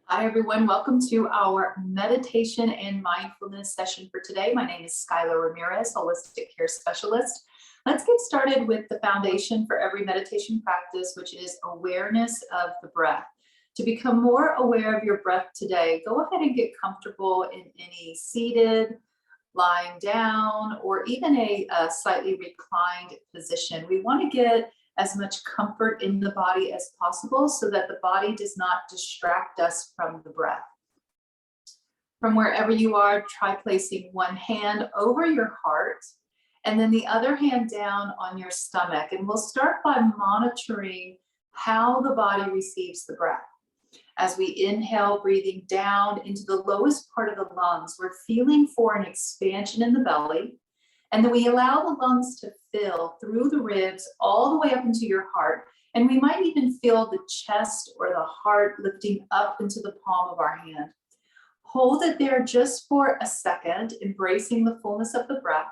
Hi, everyone. Welcome to our meditation and mindfulness session for today. My name is Skylar Ramirez, Holistic Care Specialist. Let's get started with the foundation for every meditation practice, which is awareness of the breath. To become more aware of your breath today, go ahead and get comfortable in any seated, lying down, or even a slightly reclined position. We want to get as much comfort in the body as possible so that the body does not distract us from the breath. From wherever you are, try placing one hand over your heart and then the other hand down on your stomach. And we'll start by monitoring how the body receives the breath. As we inhale, breathing down into the lowest part of the lungs, we're feeling for an expansion in the belly. And then we allow the lungs to fill through the ribs all the way up into your heart. And we might even feel the chest or the heart lifting up into the palm of our hand. Hold it there just for a second, embracing the fullness of the breath.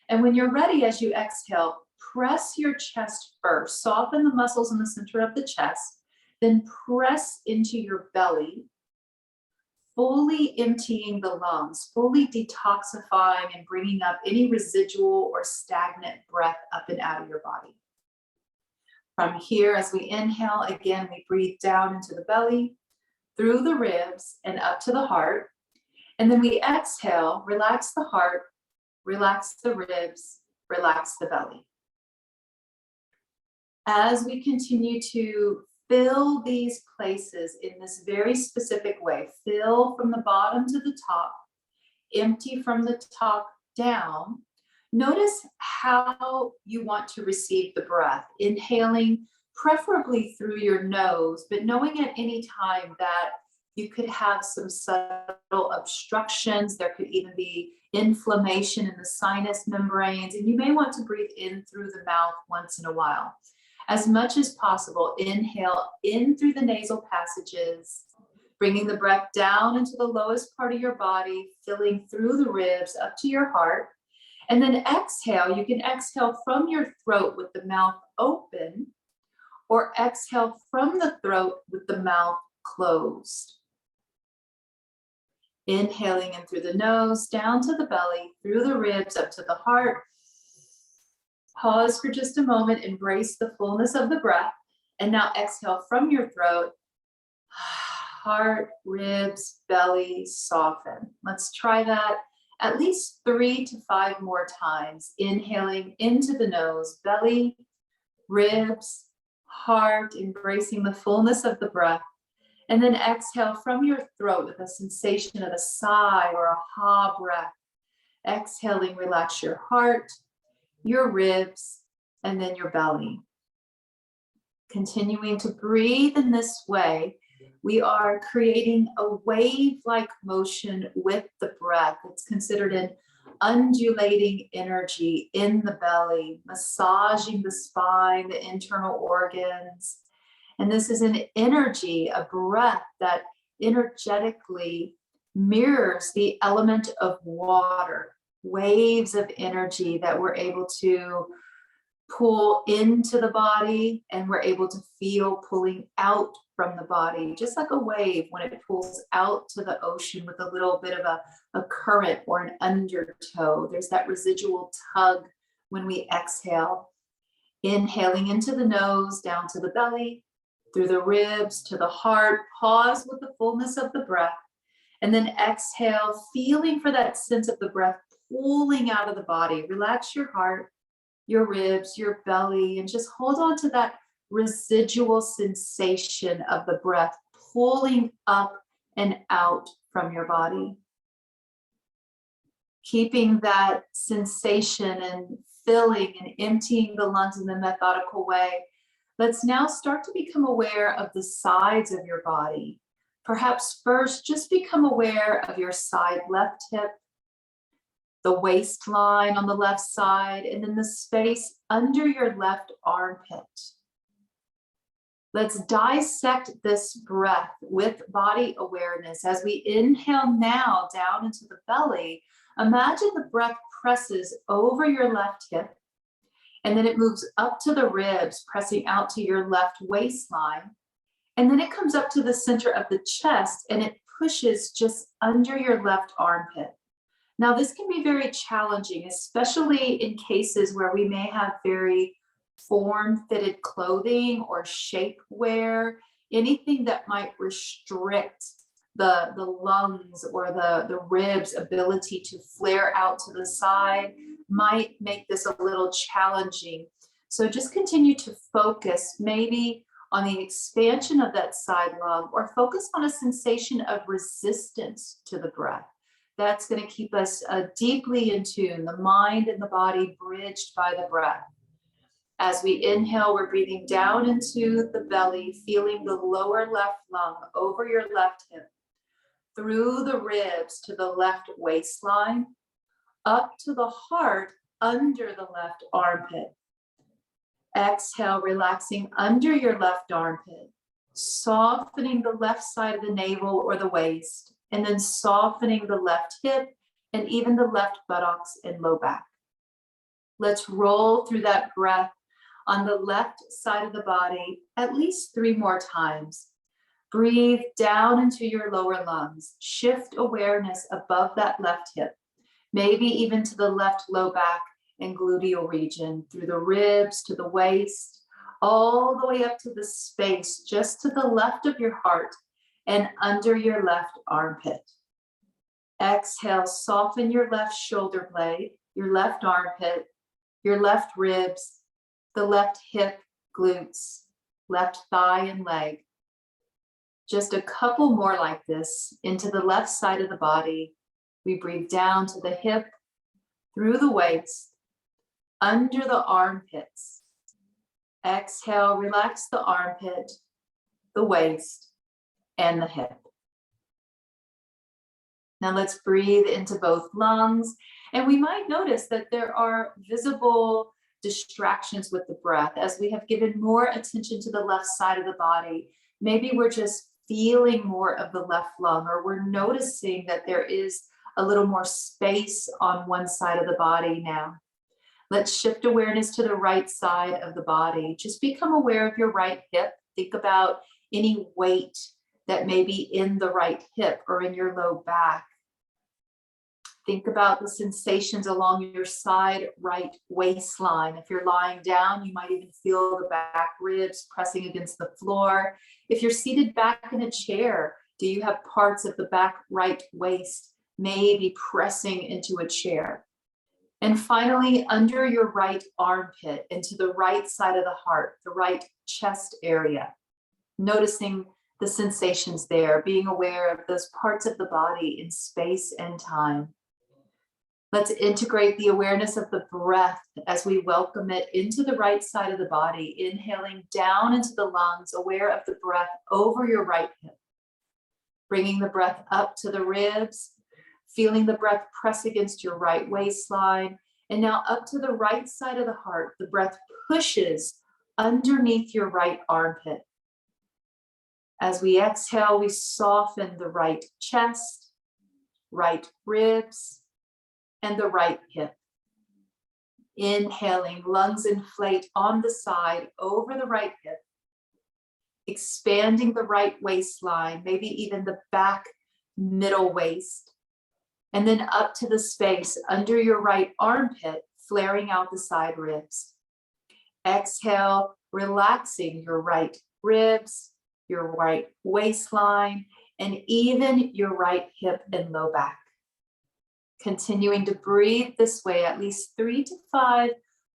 And when you're ready, as you exhale, press your chest first. Soften the muscles in the center of the chest, then press into your belly, fully emptying the lungs, fully detoxifying and bringing up any residual or stagnant breath up and out of your body. From here, as we inhale, again, we breathe down into the belly, through the ribs and up to the heart. And then we exhale, relax the heart, relax the ribs, relax the belly. As we continue to fill these places in this very specific way. Fill from the bottom to the top, empty from the top down. Notice how you want to receive the breath. Inhaling preferably through your nose, but knowing at any time that you could have some subtle obstructions. There could even be inflammation in the sinus membranes, and you may want to breathe in through the mouth once in a while. As much as possible, inhale in through the nasal passages, bringing the breath down into the lowest part of your body, filling through the ribs up to your heart. And then exhale. You can exhale from your throat with the mouth open, or exhale from the throat with the mouth closed. Inhaling in through the nose, down to the belly, through the ribs, up to the heart. Pause for just a moment, embrace the fullness of the breath, and now exhale from your throat. Heart, ribs, belly, soften. Let's try that at least 3 to 5 more times. Inhaling into the nose, belly, ribs, heart, embracing the fullness of the breath. And then exhale from your throat with a sensation of a sigh or a ha breath. Exhaling, relax your heart, your ribs, and then your belly. Continuing to breathe in this way, we are creating a wave-like motion with the breath. It's considered an undulating energy in the belly, massaging the spine, the internal organs. And this is an energy, a breath that energetically mirrors the element of water. Waves of energy that we're able to pull into the body and we're able to feel pulling out from the body, just like a wave when it pulls out to the ocean with a little bit of a current or an undertow. There's that residual tug when we exhale. Inhaling into the nose, down to the belly, through the ribs to the heart. Pause with the fullness of the breath. And then exhale, feeling for that sense of the breath pulling out of the body. Relax your heart, your ribs, your belly, and just hold on to that residual sensation of the breath pulling up and out from your body. Keeping that sensation and filling and emptying the lungs in the methodical way. Let's now start to become aware of the sides of your body. Perhaps first, just become aware of your side left hip, the waistline on the left side, and then the space under your left armpit. Let's dissect this breath with body awareness. As we inhale now down into the belly, imagine the breath presses over your left hip, and then it moves up to the ribs, pressing out to your left waistline. And then it comes up to the center of the chest and it pushes just under your left armpit. Now, this can be very challenging, especially in cases where we may have very form-fitted clothing or shapewear, anything that might restrict the lungs or the ribs' ability to flare out to the side might make this a little challenging. So just continue to focus maybe on the expansion of that side lung, or focus on a sensation of resistance to the breath. That's going to keep us deeply in tune, the mind and the body bridged by the breath. As we inhale, we're breathing down into the belly, feeling the lower left lung over your left hip, through the ribs to the left waistline, up to the heart under the left armpit. Exhale, relaxing under your left armpit, softening the left side of the navel or the waist, and then softening the left hip and even the left buttocks and low back. Let's roll through that breath on the left side of the body at least 3 more times. Breathe down into your lower lungs. Shift awareness above that left hip, maybe even to the left low back and gluteal region, through the ribs to the waist, all the way up to the space just to the left of your heart and under your left armpit. Exhale, soften your left shoulder blade, your left armpit, your left ribs, the left hip, glutes, left thigh and leg. Just a couple more like this into the left side of the body. We breathe down to the hip, through the waist, under the armpits. Exhale, relax the armpit, the waist, and the hip. Now let's breathe into both lungs. And we might notice that there are visible distractions with the breath as we have given more attention to the left side of the body. Maybe we're just feeling more of the left lung, or we're noticing that there is a little more space on one side of the body now. Let's shift awareness to the right side of the body. Just become aware of your right hip. Think about any weight that may be in the right hip or in your low back. Think about the sensations along your side right waistline. If you're lying down, you might even feel the back ribs pressing against the floor. If you're seated back in a chair, do you have parts of the back right waist maybe pressing into a chair? And finally, under your right armpit and to the right side of the heart, the right chest area, noticing the sensations there, being aware of those parts of the body in space and time. Let's integrate the awareness of the breath as we welcome it into the right side of the body, inhaling down into the lungs, aware of the breath over your right hip, bringing the breath up to the ribs, feeling the breath press against your right waistline, and now up to the right side of the heart. The breath pushes underneath your right armpit. As we exhale, we soften the right chest, right ribs, and the right hip. Inhaling, lungs inflate on the side over the right hip, expanding the right waistline, maybe even the back middle waist, and then up to the space under your right armpit, flaring out the side ribs. Exhale, relaxing your right ribs, your right waistline, and even your right hip and low back. Continuing to breathe this way, at least 3 to 5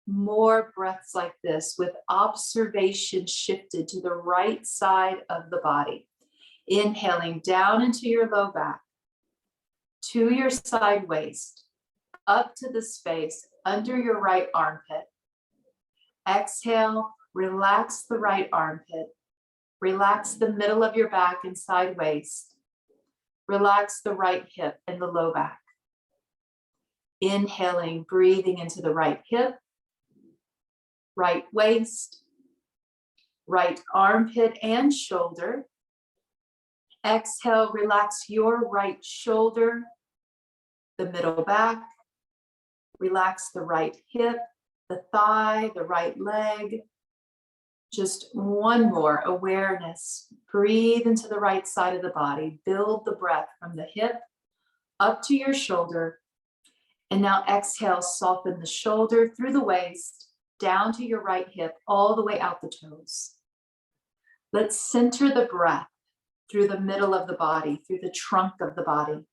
more breaths like this, with observation shifted to the right side of the body. Inhaling down into your low back, to your side waist, up to the space under your right armpit. Exhale, relax the right armpit. Relax the middle of your back and side waist. Relax the right hip and the low back. Inhaling, breathing into the right hip, right waist, right armpit and shoulder. Exhale, relax your right shoulder, the middle back. Relax the right hip, the thigh, the right leg. Just one more awareness Breathe into the right side of the body. Build the breath from the hip up to your shoulder. And now exhale, soften the shoulder through the waist, down to your right hip, all the way out the toes. Let's center the breath through the middle of the body, through the trunk of the body.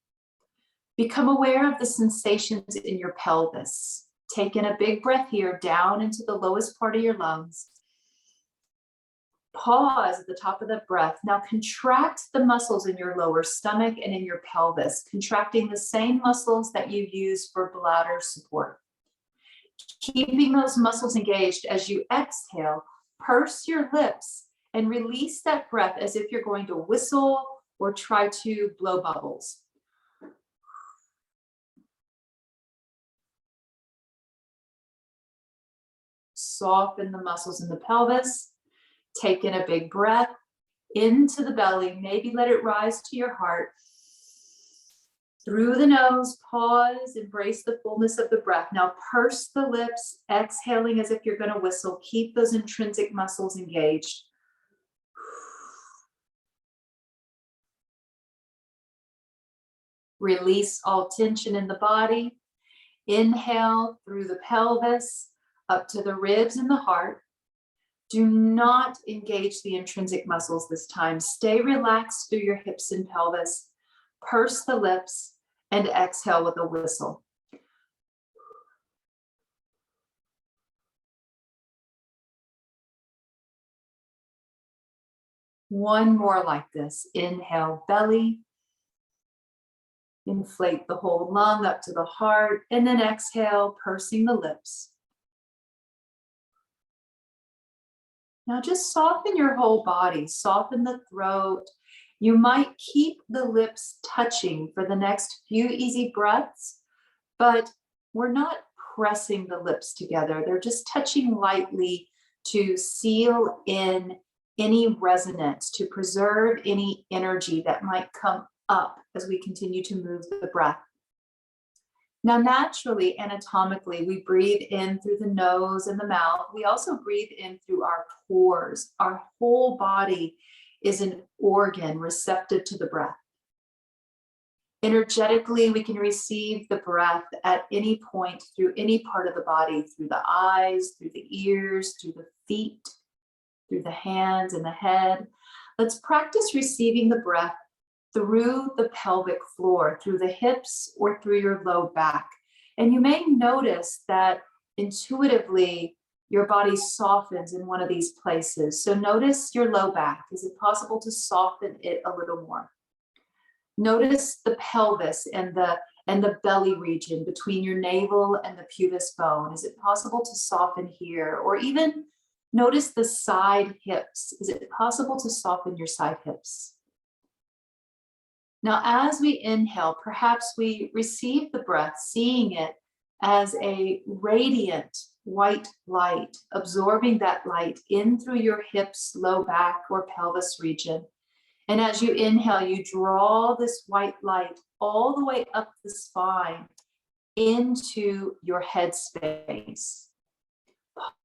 Become aware of the sensations in your pelvis. Take in a big breath here, down into the lowest part of your lungs. Pause at the top of the breath. Now contract the muscles in your lower stomach and in your pelvis, contracting the same muscles that you use for bladder support. Keeping those muscles engaged as you exhale, purse your lips and release that breath as if you're going to whistle or try to blow bubbles. Soften the muscles in the pelvis. Take in a big breath into the belly. Maybe let it rise to your heart. Through the nose, pause, embrace the fullness of the breath. Now purse the lips, exhaling as if you're going to whistle. Keep those intrinsic muscles engaged. Release all tension in the body. Inhale through the pelvis, up to the ribs and the heart. Do not engage the intrinsic muscles this time. Stay relaxed through your hips and pelvis. Purse the lips and exhale with a whistle. One more like this. Inhale, belly. Inflate the whole lung up to the heart, and then exhale, pursing the lips. Now just soften your whole body, soften the throat. You might keep the lips touching for the next few easy breaths, but we're not pressing the lips together. They're just touching lightly to seal in any resonance, to preserve any energy that might come up as we continue to move the breath. Now, naturally, anatomically, we breathe in through the nose and the mouth. We also breathe in through our pores. Our whole body is an organ receptive to the breath. Energetically, we can receive the breath at any point through any part of the body, through the eyes, through the ears, through the feet, through the hands and the head. Let's practice receiving the breath through the pelvic floor, through the hips or through your low back. And you may notice that intuitively your body softens in one of these places. So notice your low back. Is it possible to soften it a little more? Notice the pelvis and the belly region between your navel and the pubis bone. Is it possible to soften here? Or even notice the side hips. Is it possible to soften your side hips? Now, as we inhale, perhaps we receive the breath, seeing it as a radiant white light, absorbing that light in through your hips, low back, or pelvis region. And as you inhale, you draw this white light all the way up the spine into your head space.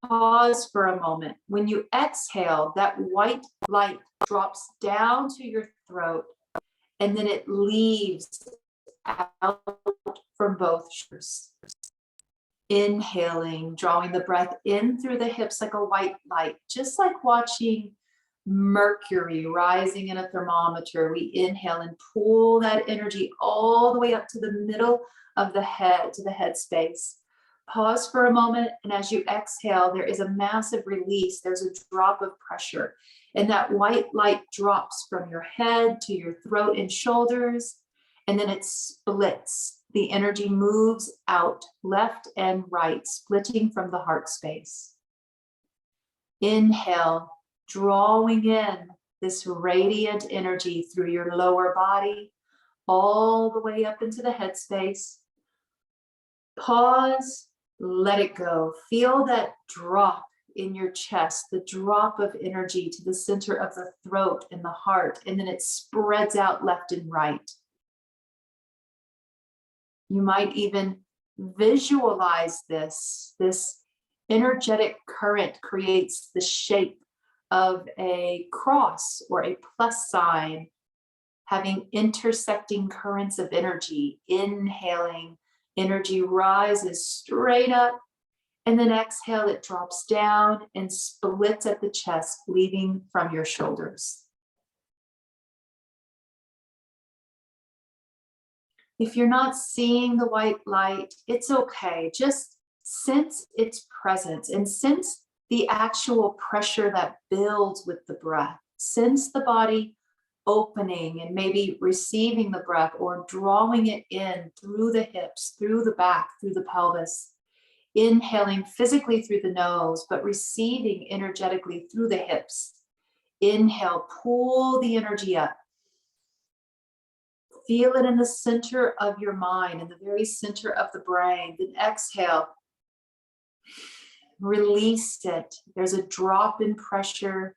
Pause for a moment. When you exhale, that white light drops down to your throat, and then it leaves out from both shoulders. Inhaling, drawing the breath in through the hips like a white light, just like watching mercury rising in a thermometer. We inhale and pull that energy all the way up to the middle of the head, to the head space. Pause for a moment, and as you exhale, there is a massive release. There's a drop of pressure, and that white light drops from your head to your throat and shoulders, and then it splits. The energy moves out left and right, splitting from the heart space. Inhale, drawing in this radiant energy through your lower body, all the way up into the head space. Pause, let it go. Feel that drop in your chest, the drop of energy to the center of the throat and the heart, and then it spreads out left and right. You might even visualize this energetic current creates the shape of a cross or a plus sign, having intersecting currents of energy. Inhaling, energy rises straight up, and then exhale, it drops down and splits at the chest, leaving from your shoulders. If you're not seeing the white light, it's okay. Just sense its presence and sense the actual pressure that builds with the breath. Sense the body opening and maybe receiving the breath or drawing it in through the hips, through the back, through the pelvis. Inhaling physically through the nose, but receiving energetically through the hips. Inhale, pull the energy up. Feel it in the center of your mind, in the very center of the brain. Then exhale, release it. There's a drop in pressure.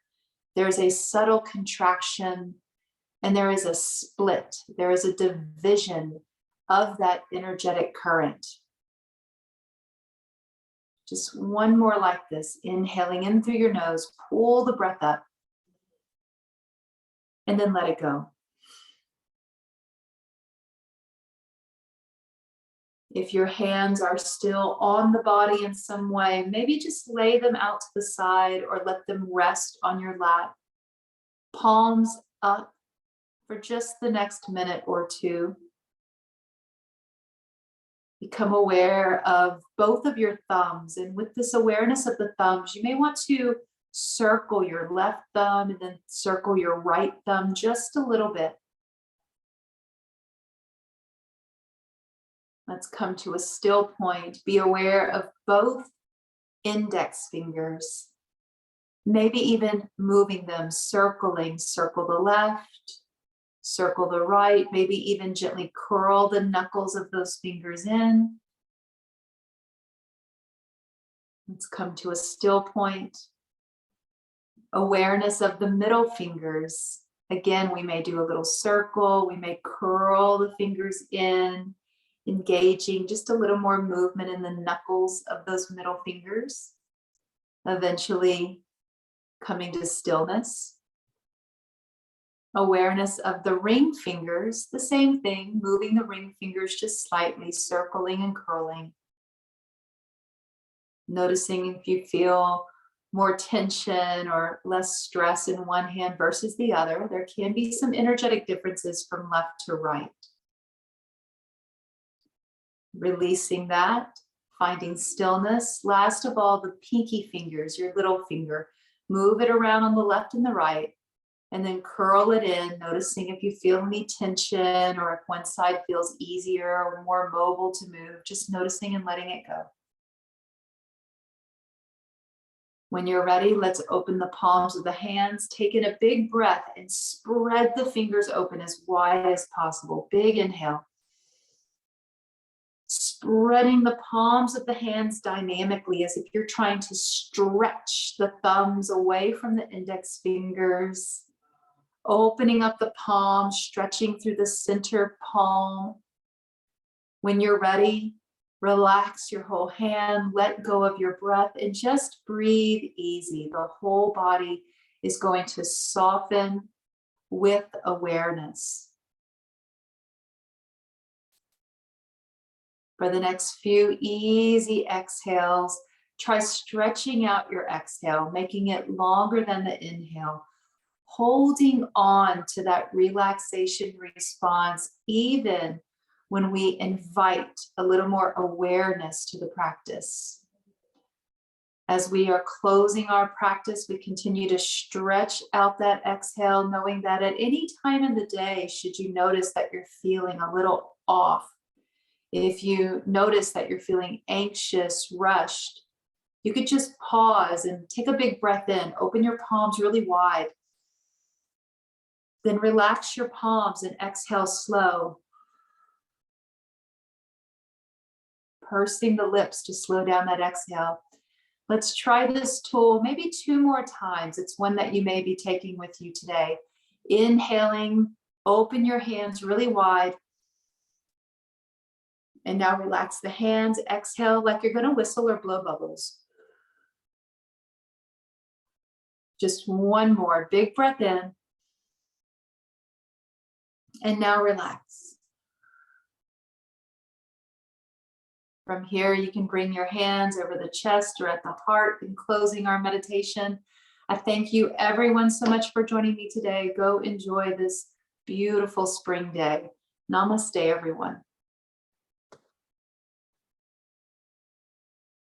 There's a subtle contraction, and there is a split. There is a division of that energetic current. Just one more like this. Inhaling in through your nose, pull the breath up, and then let it go. If your hands are still on the body in some way, maybe just lay them out to the side or let them rest on your lap. Palms up for just the next minute or two. Become aware of both of your thumbs. And with this awareness of the thumbs, you may want to circle your left thumb and then circle your right thumb just a little bit. Let's come to a still point. Be aware of both index fingers. Maybe even moving them, circling. Circle the left, circle the right. Maybe even gently curl the knuckles of those fingers in. Let's come to a still point. Awareness of the middle fingers. Again, we may do a little circle. We may curl the fingers in, engaging just a little more movement in the knuckles of those middle fingers. Eventually coming to stillness. Awareness of the ring fingers, the same thing, moving the ring fingers just slightly, circling and curling. Noticing if you feel more tension or less stress in one hand versus the other. There can be some energetic differences from left to right. Releasing that, finding stillness. Last of all, the pinky fingers, your little finger. Move it around on the left and the right, and then curl it in, noticing if you feel any tension or if one side feels easier or more mobile to move, just noticing and letting it go. When you're ready, let's open the palms of the hands, take in a big breath and spread the fingers open as wide as possible. Big inhale. Spreading the palms of the hands dynamically as if you're trying to stretch the thumbs away from the index fingers. Opening up the palm, stretching through the center palm. When you're ready, relax your whole hand, let go of your breath, and just breathe easy. The whole body is going to soften with awareness. For the next few easy exhales, try stretching out your exhale, making it longer than the inhale, holding on to that relaxation response, even when we invite a little more awareness to the practice. As we are closing our practice, we continue to stretch out that exhale, knowing that at any time in the day, should you notice that you're feeling a little off, if you notice that you're feeling anxious, rushed, you could just pause and take a big breath in, open your palms really wide. Then relax your palms and exhale slow. Pursing the lips to slow down that exhale. Let's try this tool maybe 2 more times. It's one that you may be taking with you today. Inhaling, open your hands really wide. And now relax the hands, exhale like you're going to whistle or blow bubbles. Just one more big breath in. And now relax. From here, you can bring your hands over the chest or at the heart in closing our meditation. I thank you everyone so much for joining me today. Go enjoy this beautiful spring day. Namaste, everyone.